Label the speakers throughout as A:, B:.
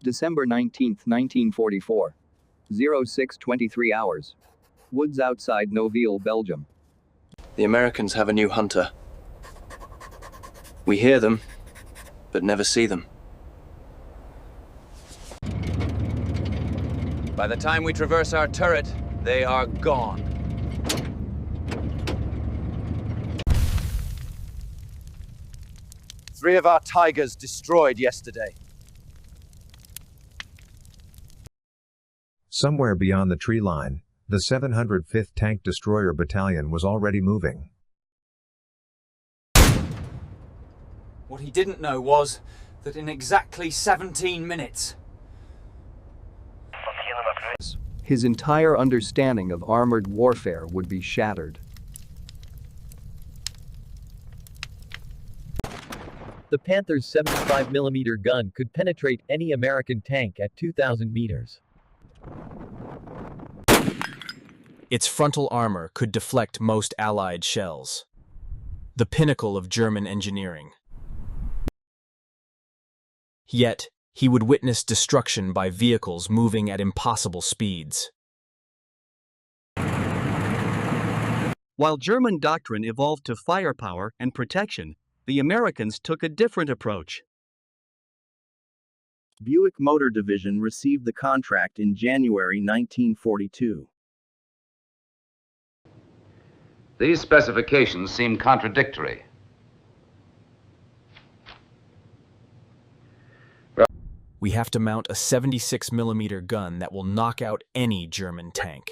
A: December 19, 1944. 06:23 hours. Woods outside Noville, Belgium.
B: The Americans have a new hunter. We hear them, but never see them.
C: By the time we traverse our turret, they are gone. Three of our Tigers destroyed yesterday.
D: Somewhere beyond the tree line, the 705th Tank Destroyer Battalion was already moving.
E: What he didn't know was that in exactly 17 minutes,
A: His entire understanding of armored warfare would be shattered.
F: The Panther's 75mm gun could penetrate any American tank at 2,000 meters.
G: Its frontal armor could deflect most Allied shells. The pinnacle of German engineering. Yet, he would witness destruction by vehicles moving at impossible speeds.
H: While German doctrine evolved to firepower and protection, the Americans took a different approach.
I: Buick Motor Division received the contract in January 1942.
J: These specifications seem contradictory.
G: We have to mount a 76mm gun that will knock out any German tank.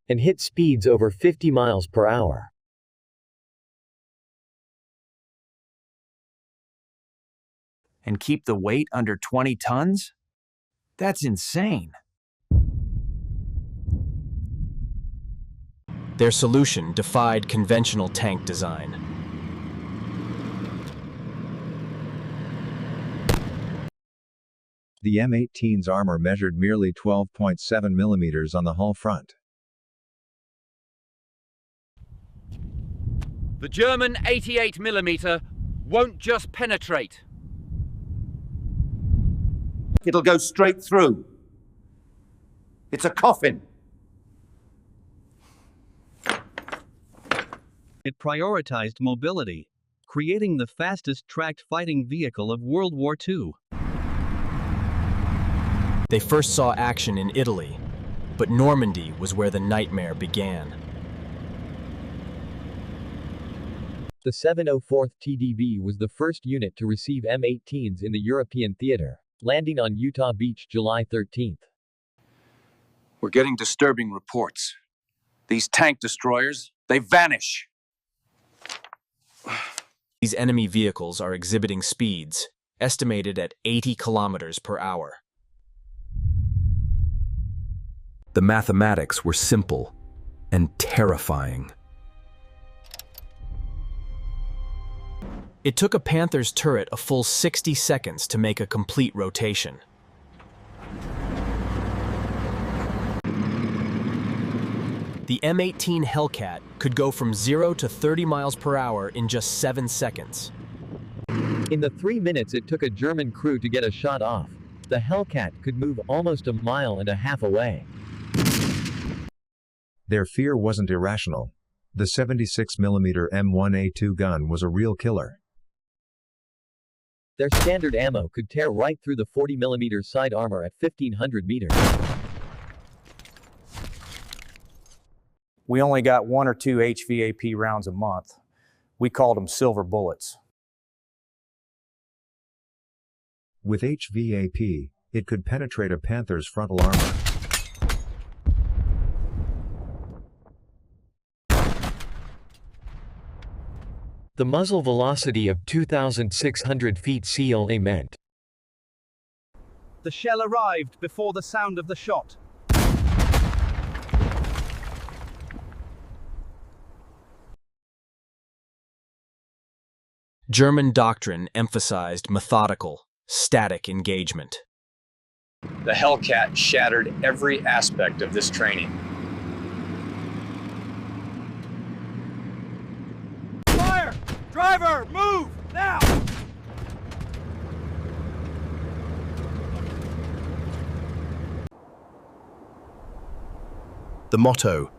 F: And hit speeds over 50 miles per hour.
K: And keep the weight under 20 tons? That's insane.
G: Their solution defied conventional tank design.
D: The M18's armor measured merely 12.7 millimeters on the hull front.
C: The German 88mm won't just penetrate.
L: It'll go straight through. It's a coffin.
H: It prioritized mobility, creating the fastest tracked fighting vehicle of World War II.
G: They first saw action in Italy, but Normandy was where the nightmare began.
F: The 704th TDB was the first unit to receive M18s in the European theater, landing on Utah Beach July 13th.
C: We're getting disturbing reports. These tank destroyers, they vanish.
G: These enemy vehicles are exhibiting speeds estimated at 80 kilometers per hour.
M: The mathematics were simple and terrifying.
G: It took a Panther's turret a full 60 seconds to make a complete rotation. The M18 Hellcat could go from 0 to 30 miles per hour in just 7 seconds.
F: In the 3 minutes it took a German crew to get a shot off, the Hellcat could move almost a mile and a half away.
D: Their fear wasn't irrational. The 76mm M1A2 gun was a real killer.
F: Their standard ammo could tear right through the 40mm side armor at 1,500 meters.
N: We only got 1 or 2 HVAP rounds a month. We called them silver bullets.
D: With HVAP, it could penetrate a Panther's frontal armor.
F: The muzzle velocity of 2,600 feet CLA meant.
O: The shell arrived before the sound of the shot.
G: German doctrine emphasized methodical, static engagement.
P: The Hellcat shattered every aspect of this training.
E: Fire! Driver, move! Now!
Q: The motto,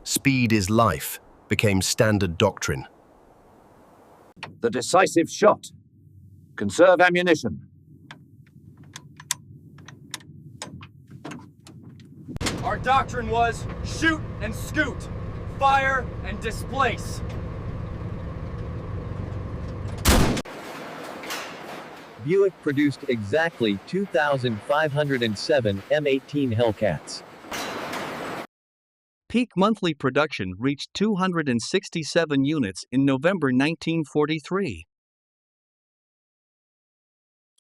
Q: "Speed is life," became standard doctrine.
L: The decisive shot. Conserve ammunition.
E: Our doctrine was shoot and scoot, fire and displace.
F: Buick produced exactly 2,507 M18 Hellcats.
H: Peak monthly production reached 267 units in November 1943.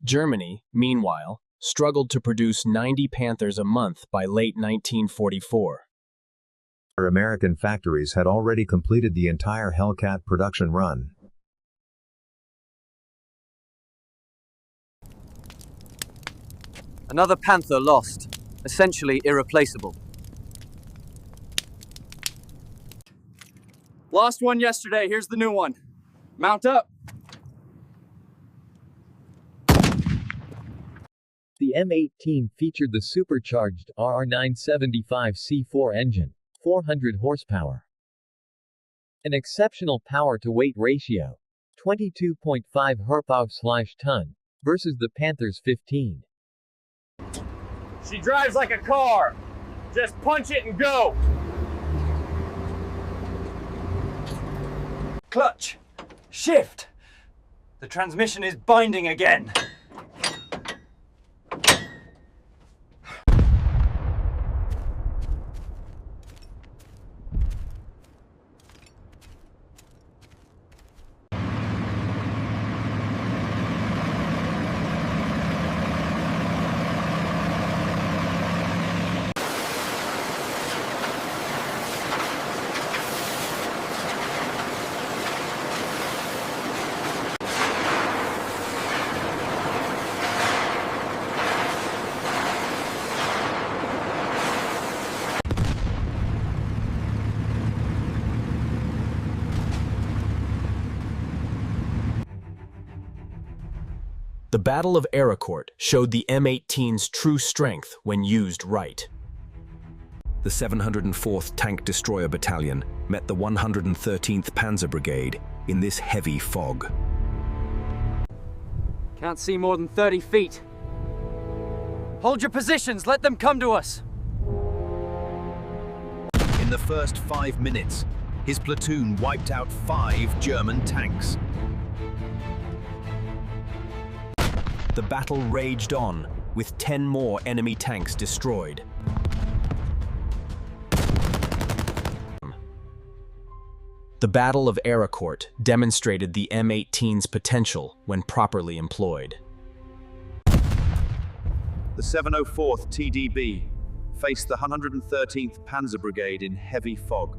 G: Germany, meanwhile, struggled to produce 90 Panthers a month by late 1944.
D: American factories had already completed the entire Hellcat production run.
B: Another Panther lost, essentially irreplaceable.
E: Lost one yesterday, here's the new one. Mount up.
F: The M18 featured the supercharged R-975 C4 engine, 400 horsepower. An exceptional power-to-weight ratio, 22.5 horsepower/ton, versus the Panther's 15.
E: She drives like a car. Just punch it and go. Clutch. Shift. The transmission is binding again.
G: The Battle of Arracourt showed the M18's true strength when used right.
M: The 704th Tank Destroyer Battalion met the 113th Panzer Brigade in this heavy fog.
E: Can't see more than 30 feet. Hold your positions, let them come to us.
Q: In the first 5 minutes, his platoon wiped out 5 German tanks.
G: The battle raged on, with 10 more enemy tanks destroyed. The Battle of Arracourt demonstrated the M18's potential when properly employed.
Q: The 704th TDB faced the 113th Panzer Brigade in heavy fog.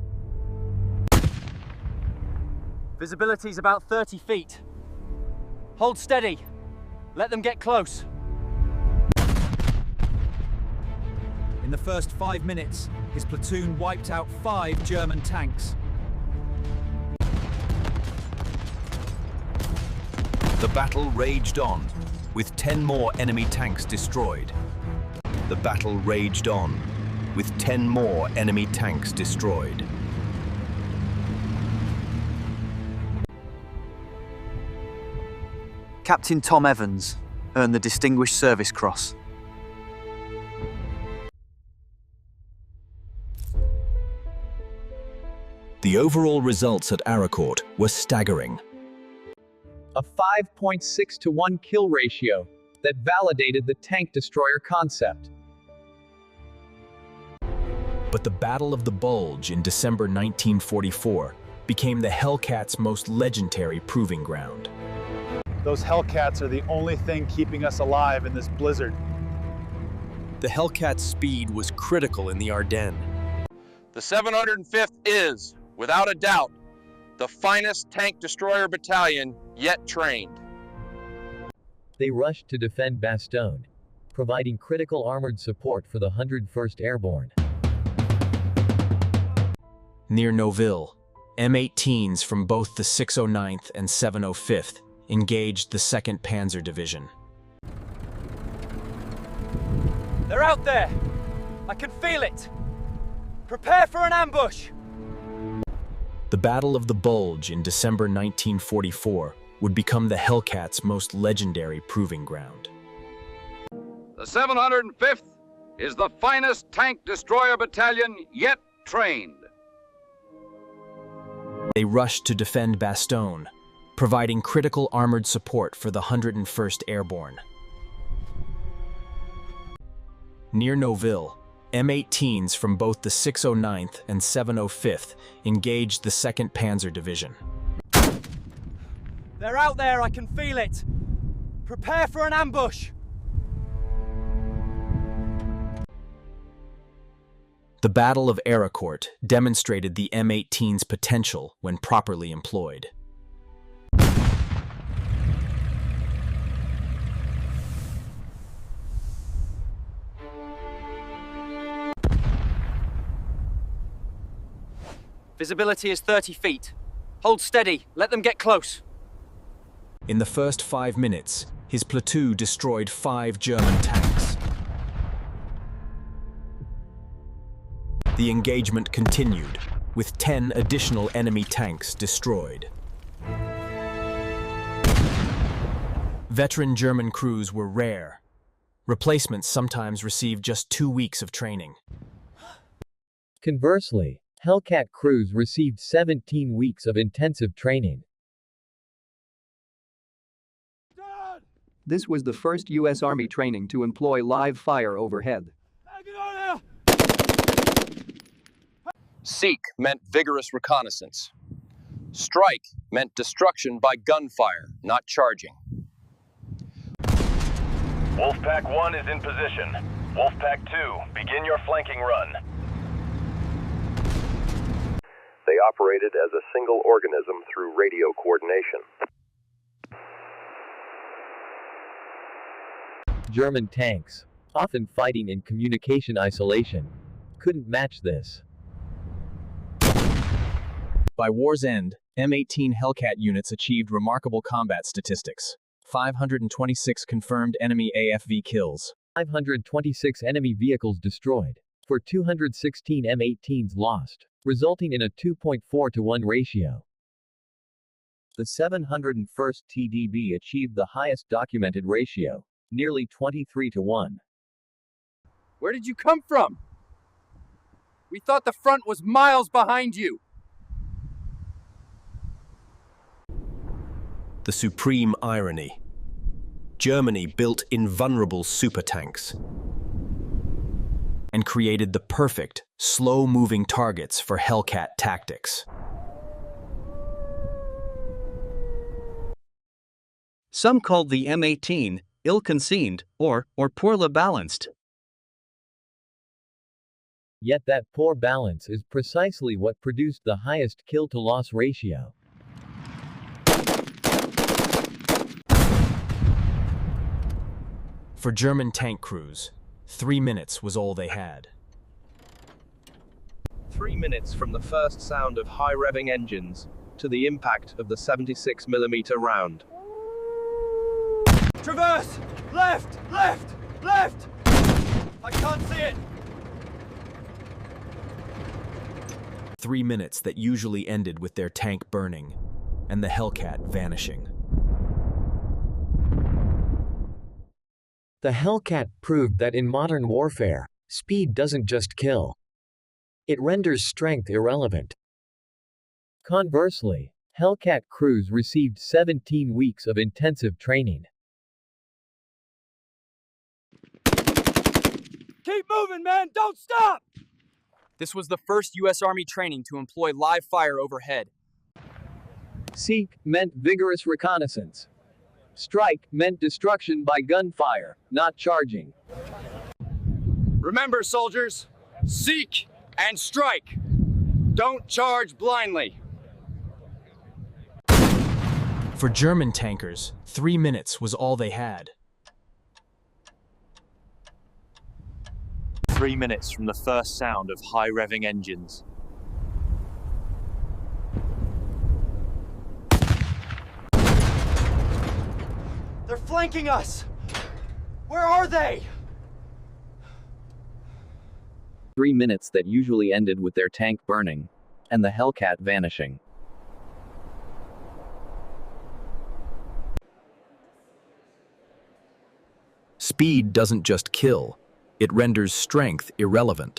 E: Visibility's about 30 feet. Hold steady. Let them get close. In the first 5 minutes, his platoon wiped out 5 German tanks.
Q: The battle raged on, with 10 more enemy tanks destroyed. The battle raged on, with 10 more enemy tanks destroyed.
B: Captain Tom Evans earned the Distinguished Service Cross.
M: The overall results at Arracourt were staggering.
O: A 5.6 to 1 kill ratio that validated the tank destroyer concept.
G: But the Battle of the Bulge in December 1944 became the Hellcats' most legendary proving ground.
R: Those Hellcats are the only thing keeping us alive in this blizzard.
S: The Hellcat's speed was critical in the Ardennes.
T: The 705th is, without a doubt, the finest tank destroyer battalion yet trained.
F: They rushed to defend Bastogne, providing critical armored support for the 101st Airborne.
G: Near Noville, M18s from both the 609th and 705th engaged the 2nd Panzer Division.
E: They're out there! I can feel it! Prepare for an ambush!
G: The Battle of the Bulge in December 1944 would become the Hellcats' most legendary proving ground.
J: The 705th is the finest tank destroyer battalion yet trained.
G: They rushed to defend Bastogne, providing critical armored support for the 101st Airborne. Near Noville, M18s from both the 609th and 705th engaged the 2nd Panzer Division.
E: They're out there, I can feel it! Prepare for an ambush!
G: The Battle of Arracourt demonstrated the M18's potential when properly employed.
E: Visibility is 30 feet. Hold steady, let them get close.
G: In the first 5 minutes, his platoon destroyed 5 German tanks. The engagement continued, with 10 additional enemy tanks destroyed. Veteran German crews were rare. Replacements sometimes received just 2 weeks of training.
F: Conversely, Hellcat crews received 17 weeks of intensive training.
A: This was the first U.S. Army training to employ live fire overhead.
P: Seek meant vigorous reconnaissance. Strike meant destruction by gunfire, not charging.
U: Wolfpack 1 is in position. Wolfpack 2, begin your flanking run.
V: They operated as a single organism through radio coordination.
F: German tanks, often fighting in communication isolation, couldn't match this.
G: By war's end, M18 Hellcat units achieved remarkable combat statistics. 526 confirmed enemy AFV kills.
F: 526 enemy vehicles destroyed. For 216 M18s lost, resulting in a 2.4 to 1 ratio. The 701st TDB achieved the highest documented ratio, nearly 23 to 1.
C: Where did you come from? We thought the front was miles behind you.
M: The supreme irony. Germany built invulnerable supertanks
G: and created the perfect, slow-moving targets for Hellcat tactics.
H: Some called the M18 ill-conceived or poorly balanced.
F: Yet that poor balance is precisely what produced the highest kill-to-loss ratio.
G: For German tank crews, 3 minutes was all they had.
U: 3 minutes from the first sound of high-revving engines to the impact of the 76mm round.
E: Traverse! Left! Left! Left! I can't see it!
G: 3 minutes that usually ended with their tank burning and the Hellcat vanishing.
F: The Hellcat proved that in modern warfare, speed doesn't just kill. It renders strength irrelevant. Conversely, Hellcat crews received 17 weeks of intensive training.
E: Keep moving, man! Don't stop!
C: This was the first U.S. Army training to employ live fire overhead.
O: Seek meant vigorous reconnaissance. Strike meant destruction by gunfire, not charging.
C: Remember, soldiers, seek and strike. Don't charge blindly.
G: For German tankers, 3 minutes was all they had.
P: 3 minutes from the first sound of high-revving engines.
E: They're flanking us! Where are they?
F: 3 minutes that usually ended with their tank burning and the Hellcat vanishing.
M: Speed doesn't just kill, it renders strength irrelevant.